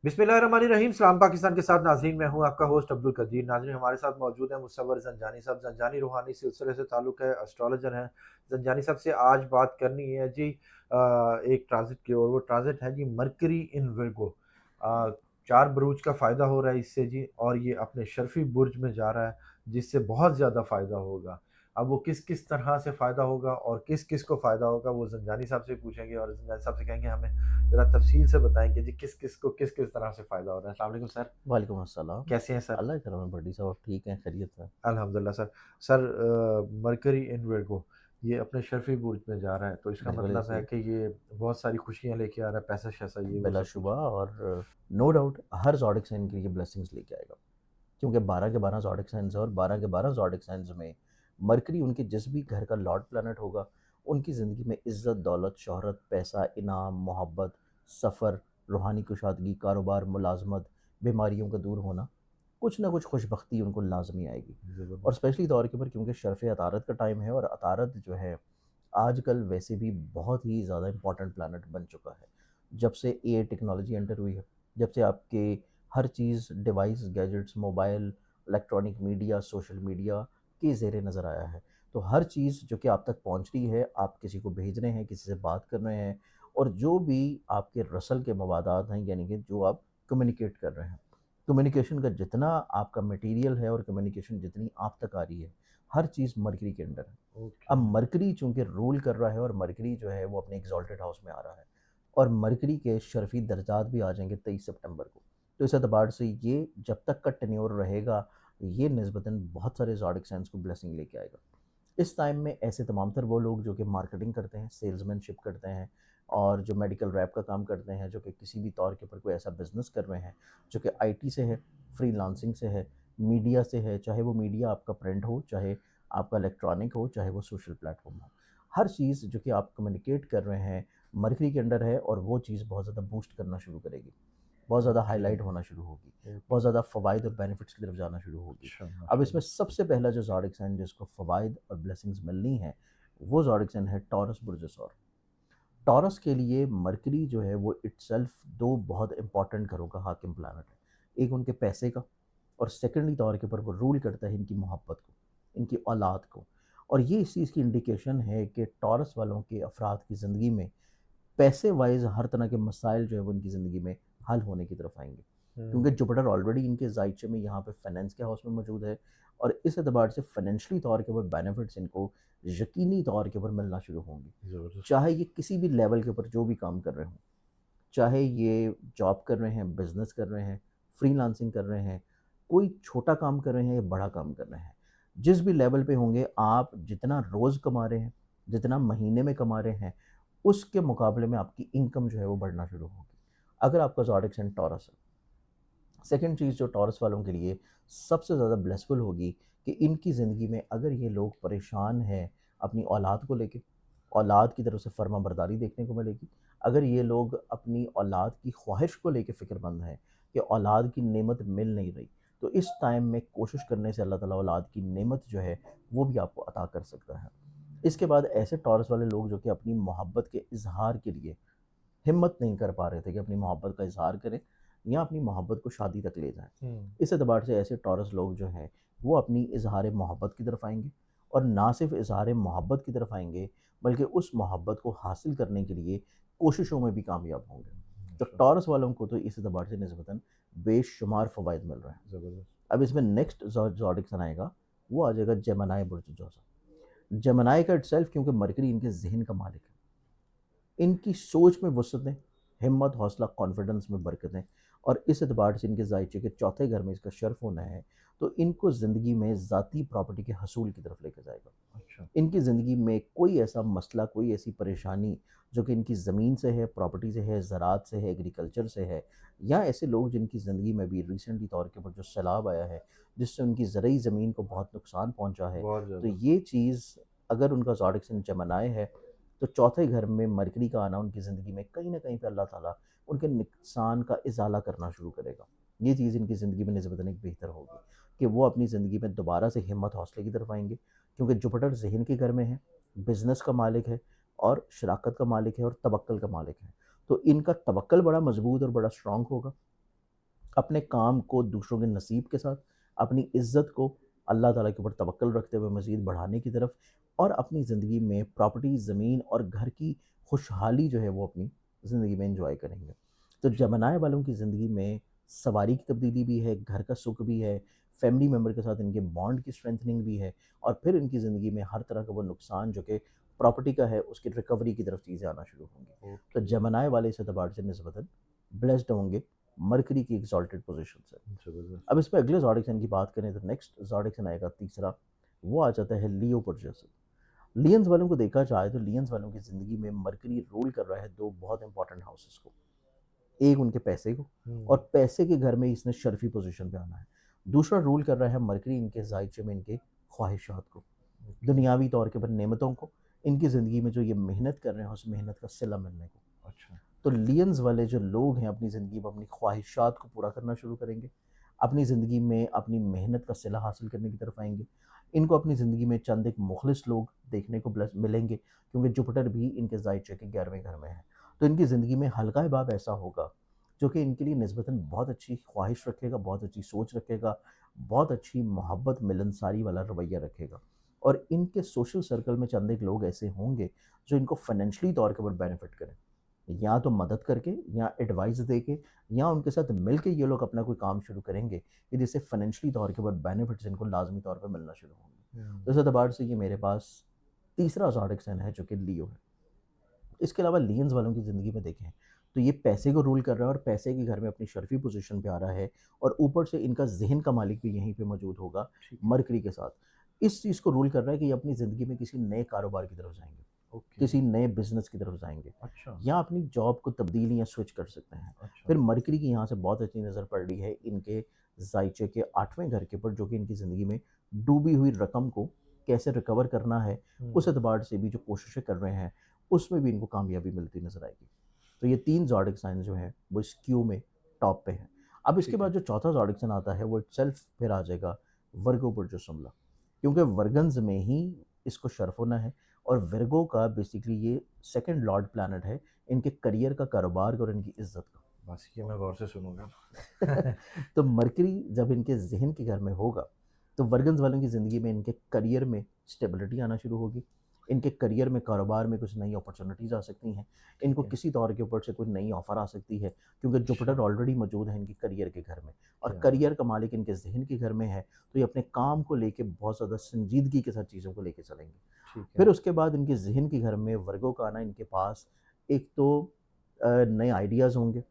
बिस्मिल्लाहिर्रहमानिर्रहीम। सलाम पाकिस्तान के साथ नाज़रीन, मैं हूं आपका होस्ट अब्दुल कदीर। नाज़रीन, हमारे साथ मौजूद है मुसव्वर ज़ंजानी साहब। ज़ंजानी रूहानी सिलसिले से ताल्लुक़ है, एस्ट्रोलॉजर हैं। ज़ंजानी साहब से आज बात करनी है जी एक ट्रांज़िट की, और वो ट्रांज़िट है जी मरकरी इन विर्गो। अ, 4 बुरूज का फ़ायदा हो रहा है इससे जी, और ये अपने शर्फ़ी बुर्ज में जा रहा है, जिससे बहुत ज़्यादा फ़ायदा होगा। अब वो किस-किस तरह से फ़ायदा होगा और किस-किस को फ़ायदा होगा, वो ज़ंजानी साहब से पूछेंगे, और ज़ंजानी साहब से कहेंगे हमें ज़रा तफ़सील से बताएँ कि जी किस-किस को किस-किस तरह से फ़ायदा हो रहा है। अस्सलाम वालेकुम सर, वालेकुम अस्सलाम। कैसे हैं सर? अल्लाह के करम है बड्डी साहब, आप ठीक हैं? खैरियत से? अल्हम्दुलिल्लाह सर। सर, मरकरी इन विर्गो ये अपने शर्फ़ी बुर्ज में जा रहा है, तो इसका बिल्कुल मतलब है ऐसे कि ये बहुत सारी खुशियाँ लेके आ रहा है, पैसा-शैसा ये वो सब बिलाशुबा कुछ। और नो डाउट हर ज़ोडिक साइन के लिए ब्लेसिंग्स लेके आएगा। क्योंकि 12 के 12 ज़ोडिक साइन्स हैं और 12 के 12 ज़ोडिक साइन्स में मरकरी उनके जिस भी घर का लॉर्ड प्लैनेट होगा, उनकी ज़िंदगी में इज़्ज़त, दौलत, शोहरत, पैसा, इनाम, मोहब्बत, सफ़र, रूहानी कुशादगी, कारोबार, मुलाज़मत, बीमारियों का दूर होना, कुछ ना कुछ खुशबख्ती उनको लाज़मी आएगी। और ज़बरदस्त। स्पेशली तौर के ऊपर क्योंकि शर्फ़ अतारत का टाइम है और अतारत जो है आजकल वैसे भी बहुत ही ज़्यादा इम्पोर्टेंट प्लैनेट बन चुका है। जब से एआई टेक्नोलॉजी एंटर हुई है, जब से आपके हर चीज़ device, gadgets, mobile, electronic media, social media के ज़ेरे नज़र आया है। तो हर चीज़ जो कि आप तक पहुँच रही है, आप किसी को भेज रहे हैं, किसी से बात कर रहे हैं, और जो भी आपके रसल के मवादात हैं, यानी कि जो आप कम्युनिकेट कर रहे हैं। कम्युनिकेशन का जितना आपका मटेरियल है और कम्युनिकेशन जितनी आप तक आ रही है, हर चीज़ मरकरी के अंडर है। अब ओके। मरकरी चूँकि रूल कर रहा है और मरकरी जो है वो अपने एग्ज़ॉल्टेड हाउस में आ रहा है, और मरकरी के शर्फ़ी दर्जात भी आ जाएँगे 23 सितंबर को। तो इस एतबार से ये जब तक का टेन्योर रहेगा, ये निस्बतन बहुत सारे ज़ोडिक साइन्स को ब्लेसिंग लेके आएगा। इस टाइम में ऐसे तमाम तर वो लोग जो कि मार्केटिंग करते हैं, सेल्समैनशिप करते हैं, और जो मेडिकल रैप का काम करते हैं, जो कि किसी भी तौर के ऊपर कोई ऐसा बिज़नेस कर रहे हैं, जो कि आईटी से है, फ्रीलांसिंग से है, मीडिया से है, चाहे वो मीडिया आपका प्रिंट हो, चाहे आपका इलेक्ट्रॉनिक हो, चाहे वो सोशल प्लेटफ़ॉर्म हो। हर चीज़ जो कि आप कम्युनिकेट कर रहे हैं, मरकरी के अंडर है, और वो चीज़ बहुत ज़्यादा बूस्ट करना शुरू करेगी। बहुत ज़्यादा ओके। हाइलाइट होना शुरू होगी, ओके। बहुत ज़्यादा फ़वाइद और बेनिफिट्स की तरफ जाना शुरू होगी। अच्छा, अब इसमें माशाल्लाह। सबसे पहला जो ज़ोडिक साइन जिसको फ़वाइद और ब्लेसिंग्स मिलनी है, वो ज़ोडिक साइन है टॉरस बुर्ज सौर। टॉरस के लिए मरकरी जो है वो इटसेल्फ 2 बहुत इंपॉर्टेंट घरों का हाकिम प्लैनेट है। एक उनके पैसे का, और सेकेंडली तौर के ऊपर वो रूल करता है इनकी मोहब्बत को, इनकी औलाद को। और ये इस चीज़ की इंडिकेशन है कि टॉरस वालों के अफ़राद की ज़िंदगी में पैसे वाइज़ हर तरह के मसाइल जो है वो इनकी ज़िंदगी में हल होने की तरफ आएँगे। क्योंकि हुँ। जुपिटर ऑलरेडी इनके ज़ाइचे में यहाँ पे फाइनेंस के हाउस में मौजूद है, और इस एतबार से फाइनेंशियली तौर के ऊपर बेनिफिट्स इनको यकीनी तौर के ऊपर मिलना शुरू होंगे। ज़बरदस्त। चाहे ये किसी भी लेवल के ऊपर जो भी काम कर रहे हों, चाहे ये जॉब कर रहे हैं, बिज़नेस कर रहे हैं, फ्रीलांसिंग कर रहे हैं, कोई छोटा काम कर रहे हैं या बड़ा काम कर रहे हैं। जिस भी लेवल पे होंगे, आप जितना रोज़ कमा रहे हैं, जितना महीने में कमा रहे हैं, उसके मुकाबले में आपकी इनकम जो है वो बढ़ना शुरू होगी। अगर आपका ज़ोडिक साइन टॉरस है। सेकंड चीज़ जो टॉरस वालों के लिए सबसे ज़्यादा ब्लेसफुल होगी कि इनकी ज़िंदगी में अगर ये लोग परेशान हैं अपनी औलाद को लेके, औलाद की तरफ से फर्माबरदारी देखने को मिलेगी। अगर ये लोग अपनी औलाद की ख्वाहिश को लेके फ़िक्रमंद हैं कि औलाद की नेमत मिल नहीं रही, तो इस टाइम में कोशिश करने से अल्लाह ताला औलाद की नेमत जो है वो भी आपको अता कर सकता है। इसके बाद ऐसे टॉरस वाले लोग जो कि अपनी मोहब्बत के इज़हार के लिए हिम्मत नहीं कर पा रहे थे कि अपनी मोहब्बत का इज़हार करें या अपनी मोहब्बत को शादी तक ले जाएँ। हुँ। इस एतबार से ऐसे टॉरस लोग जो हैं, वो अपनी इज़हार मोहब्बत की तरफ आएँगे, और ना सिर्फ़ इज़हार मोहब्बत की तरफ आएँगे, बल्कि उस मोहब्बत को हासिल करने के लिए कोशिशों में भी कामयाब होंगे। तो माशाल्लाह। टॉरस वालों को तो इस एतबार से निस्बतन बेशुमार फ़वाइद मिल रहे हैं। ज़बरदस्त। अब इसमें नेक्स्ट ज़ोडिक सन आएगा, वो आ जाएगा जेमिनी बुर्ज जोज़ा। जेमिनी का इटसेल्फ क्योंकि मरकरी इनके ज़हन का मालिक है। इनकी सोच में वुसअतें, हिम्मत, हौसला, कॉन्फिडेंस में बरकतें, और इस एतबार से इनके ज़ायचे के चौथे घर में इसका शर्फ़ होना है, तो इनको ज़िंदगी में ज़ाती प्रॉपर्टी के हसूल की तरफ लेके जाएगा। अच्छा। इनकी ज़िंदगी में कोई ऐसा मसला, कोई ऐसी परेशानी जो कि इनकी ज़मीन से है, प्रॉपर्टी से है, ज़राअत से है, एग्रीकल्चर से है, या ऐसे लोग जिनकी ज़िंदगी में भी रिसेंटली तौर के ऊपर जो सैलाब आया है, जिससे उनकी ज़रई ज़मीन को बहुत नुकसान पहुँचा है, बहुत तो ज़्यादा। ये चीज़ अगर उनका ज़ोडिक साइन जेमिनी है, तो चौथे घर में मरकरी का आना उनकी ज़िंदगी में कहीं न कहीं पे अल्लाह ताला उनके नुकसान का इज़ाला करना शुरू करेगा। ये चीज़ इनकी ज़िंदगी में निस्बतन एक बेहतर होगी कि वो अपनी ज़िंदगी में दोबारा से हिम्मत हौसले की तरफ आएँगे, क्योंकि जुपिटर ज़हन के घर में है, बिज़नेस का मालिक है, और शराकत का मालिक है, और तवक्कुल का मालिक है। तो इनका तवक्कुल बड़ा मज़बूत और बड़ा स्ट्रॉन्ग होगा, अपने काम को दूसरों के नसीब के साथ, अपनी इज़्ज़त को अल्लाह ताला के ऊपर तवक्कुल रखते हुए मज़ीद बढ़ाने की तरफ, और अपनी ज़िंदगी में प्रॉपर्टी, ज़मीन और घर की खुशहाली जो है वो अपनी ज़िंदगी में एंजॉय करेंगे। तो अच्छा। जमनाए वालों की ज़िंदगी में सवारी की तब्दीली भी है, घर का सुख भी है, फैमिली मेंबर के साथ इनके बॉन्ड की स्ट्रेंथनिंग भी है, और फिर इनकी ज़िंदगी में हर तरह का वो नुकसान जो कि प्रॉपर्टी का है, उसकी रिकवरी की तरफ चीज़ें आना शुरू होंगी। तो ओके। जमनाए वाले इस एतबार से निस्बतन ब्लेस्ड होंगे मरकरी की एक्सॉल्टेड पोज़ीशन से। ज़बरदस्त। अब इसमें अगले ज़ोडिक साइन की बात करें तो नेक्स्ट ज़ोडिक साइन आएगा तीसरा, वो आ जाता है लियो प्रोजेसर। लियंस वालों को देखा जाए तो लियंस वालों की ज़िंदगी में मरकरी रूल कर रहा है 2 बहुत इंपॉर्टेंट हाउसेस को। एक उनके पैसे को, हुँ। और पैसे के घर में इसने शर्फ़ी पोज़ीशन पे आना है। दूसरा रूल कर रहा है मरकरी इनके ज़ायचे में इनके ख्वाहिशात को, ओके। दुनियावी तौर के ऊपर नेमतों को, इनकी ज़िंदगी में जो ये मेहनत कर रहे हैं उस मेहनत का सिला मिलने को। अच्छा। तो लियंस वाले जो लोग हैं अपनी ज़िंदगी में अपनी ख्वाहिशात को पूरा करना शुरू करेंगे। अपनी ज़िंदगी में अपनी मेहनत का सिला हासिल करने की तरफ आएँगे। इनको अपनी ज़िंदगी में चंद एक मुखलिस लोग देखने को ब्लेस मिलेंगे, क्योंकि जुपिटर भी इनके ज़ायचे के 11वें घर में है। तो इनकी ज़िंदगी में हल्का हिबाब ऐसा होगा जो कि इनके लिए निस्बतन बहुत अच्छी ख्वाहिश रखेगा, बहुत अच्छी सोच रखेगा, बहुत अच्छी मोहब्बत मिलनसारी वाला रवैया रखेगा। और इनके सोशल सर्कल में चंद एक लोग ऐसे होंगे जो इनको फाइनेंशियली तौर के ऊपर बेनिफिट करें। या तो मदद करके, या एडवाइस देके, या उनके साथ मिल के ये लोग अपना कोई काम शुरू करेंगे कि जिससे फाइनेंशियली तौर के ऊपर बेनिफिट्स इनको लाज़मी तौर पे मिलना शुरू होंगे। हुँ। तो इस एतबार से ये मेरे पास तीसरा ज़ोडिक साइन है जो कि लियो है। इसके अलावा लियंस वालों की ज़िंदगी में देखें तो ये पैसे को रूल कर रहा है, और पैसे के घर में अपनी शर्फ़ी पोज़ीशन पे आ रहा है, और ऊपर से इनका ज़हन का मालिक भी यहीं पे मौजूद होगा ठीक है। मरकरी के साथ। इस चीज़ को रूल कर रहा है कि ये अपनी ज़िंदगी में किसी नए कारोबार की तरफ जाएँगे, ओके। किसी नए बिज़नेस की तरफ जाएँगे, अच्छा। या अपनी जॉब को तब्दील या स्विच कर सकते हैं। अच्छा। फिर मरकरी की यहाँ से बहुत अच्छी नज़र पड़ रही है इनके ज़ायचे के 8वें घर के ऊपर, जो कि इनकी ज़िंदगी में डूबी हुई रकम को कैसे रिकवर करना है, उस हुँ। एतबार से भी जो कोशिशें कर रहे हैं, उसमें भी इनको कामयाबी मिलती नज़र आएगी। तो ये 3 ज़ोडिक साइन जो हैं, वो इस क्यू में टॉप पे हैं। अब इसके ठीक है। बाद जो चौथा ज़ोडिक साइन आता है, वो इटसेल्फ फिर आ जाएगा वर्गो बुर्जो शुमला, क्योंकि वर्गन्स में ही इसको शर्फ़ होना है, और विर्गो का बेसिकली ये सेकंड लॉर्ड प्लैनेट है, इनके करियर का, कारोबार का और इनकी इज़्ज़त का। बस ये मैं गौर से सुनूँगा। तो मरकरी जब इनके ज़हन के घर में होगा, तो वर्गन्स वालों की ज़िंदगी में इनके करियर में स्टेबिलिटी आना शुरू होगी। इनके करियर में, कारोबार में कुछ नई अपॉर्च्युनिटीज़ आ सकती हैं। ठीक इनको है। किसी तौर के ऊपर से कोई नई ऑफ़र आ सकती है, क्योंकि अच्छा। जुपिटर ऑलरेडी मौजूद है इनके करियर के घर में, और क्या बात! करियर का मालिक इनके ज़हन के घर में है, तो ये अपने काम को लेके बहुत ज़्यादा संजीदगी के साथ चीज़ों को लेके चलेंगे। ठीक फिर है। उसके बाद इनके ज़हन के घर में वर्गों का आना, इनके पास एक तो नए आइडियाज़ होंगे,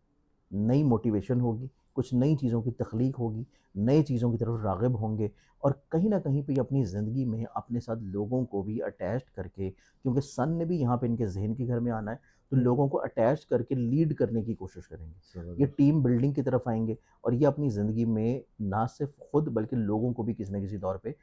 नई मोटिवेशन होगी, कुछ नई चीज़ों की तख्लीक होगी, नई चीज़ों की तरफ राग़िब होंगे, और कहीं न कहीं पे ये अपनी ज़िंदगी में अपने साथ लोगों को भी अटैच्ड करके, क्योंकि सन ने भी यहाँ पे इनके ज़हन के घर में आना है, तो हुँ। लोगों को अटैच करके लीड करने की कोशिश करेंगे। ये ज़बरदस्त। टीम बिल्डिंग की तरफ आएँगे, और ये अपनी ज़िंदगी में ना सिर्फ़ खुद बल्कि लोगों को भी किसी न किसी तौर पे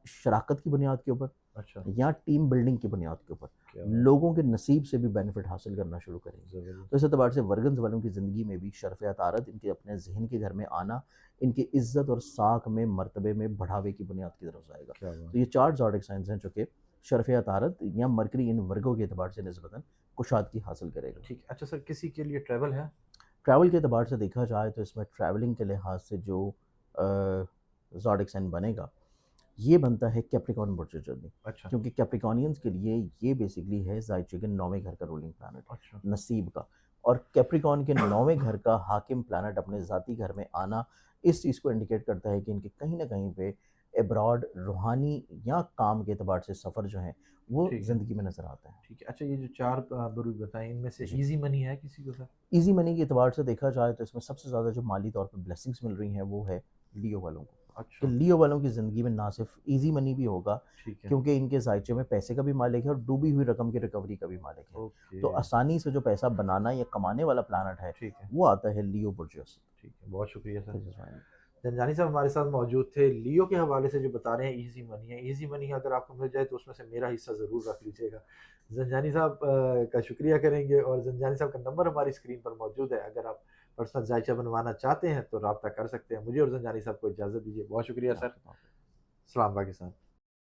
शराकत की बुनियाद के ऊपर, अच्छा। या टीम बिल्डिंग की बुनियाद के ऊपर क्या बात! लोगों के नसीब से भी बेनिफिट हासिल करना शुरू करेंगे। तो ज़बरदस्त। इस एतबार से वर्गन्स वालों की ज़िंदगी में भी शर्फ़ अतारत, इनके अपने ज़हन के घर में आना, इनकी इज़्ज़त और साख में, मर्तबे में बढ़ावे की बुनियाद की तरफ जाएगा। क्या बात! तो ये 4 ज़ोडिक साइन्स हैं जो कि शर्फ़ अतारत या मरकरी इन वर्गों के एतबार से निस्बतन कुशादगी हासिल करेगा। ठीक है। अच्छा सर, किसी के लिए ट्रैवल है? ट्रैवल के एतबार से देखा जाए तो इसमें ट्रैवलिंग के लिहाज से जो अ, ज़ोडिक साइन बनेगा, ये बनता है कैप्रिकॉर्न बुर्ज जर्नी, अच्छा। क्योंकि कैप्रिकॉर्नियंस के लिए ये बेसिकली है ज़ायचे के 9वें घर का रूलिंग प्लैनेट, अच्छा। नसीब का। और कैप्रिकॉर्न के 9वें घर का हाकिम प्लैनेट अपने ज़ाती घर में आना, इस चीज़ को इंडिकेट करता है कि इनके कहीं न कहीं पे अब्रॉड रूहानी या काम के एतबार से सफ़र जो हैं, वो ठीक है। ज़िंदगी में नज़र आते हैं। ठीक है। अच्छा, ये जो 4 बुरुज बताए, इनमें से जी। ईज़ी मनी है किसी को सर? ईज़ी मनी के एतबार से देखा जाए तो इसमें सबसे ज़्यादा जो माली तौर पे ब्लेसिंग्स मिल रही हैं, वो है लियो वालों को। कि अच्छा। लियो वालों की ज़िंदगी में ना सिर्फ़ ईज़ी मनी भी होगा, ठीक है। क्योंकि इनके ज़ायचे में पैसे का भी मालिक है, और डूबी हुई रकम की रिकवरी का भी मालिक है। ओके। तो आसानी से जो पैसा बनाना या कमाने वाला प्लैनेट है, ठीक है। वो आता है लियो बुर्जियस। ठीक है। बहुत शुक्रिया sir. This is fine. Janjani साहब हमारे साथ मौजूद थे। लियो के हवाले से जो बता रहे हैं ईज़ी मनी है। ईज़ी मनी अगर आपको मिल जाए तो उसमें से मेरा हिस्सा ज़रूर रख लीजिएगा। जंजानी साहब का शुक्रिया करेंगे, और जंजानी साहब का नंबर हमारी स्क्रीन पर मौजूद है। अगर आप पर्सनल जायचा बनवाना चाहते हैं तो राब्ता कर सकते हैं। मुझे और जंजानी साहब को इजाज़त दीजिए। बहुत शुक्रिया सर। आपके पास। सलाम पाकिस्तान।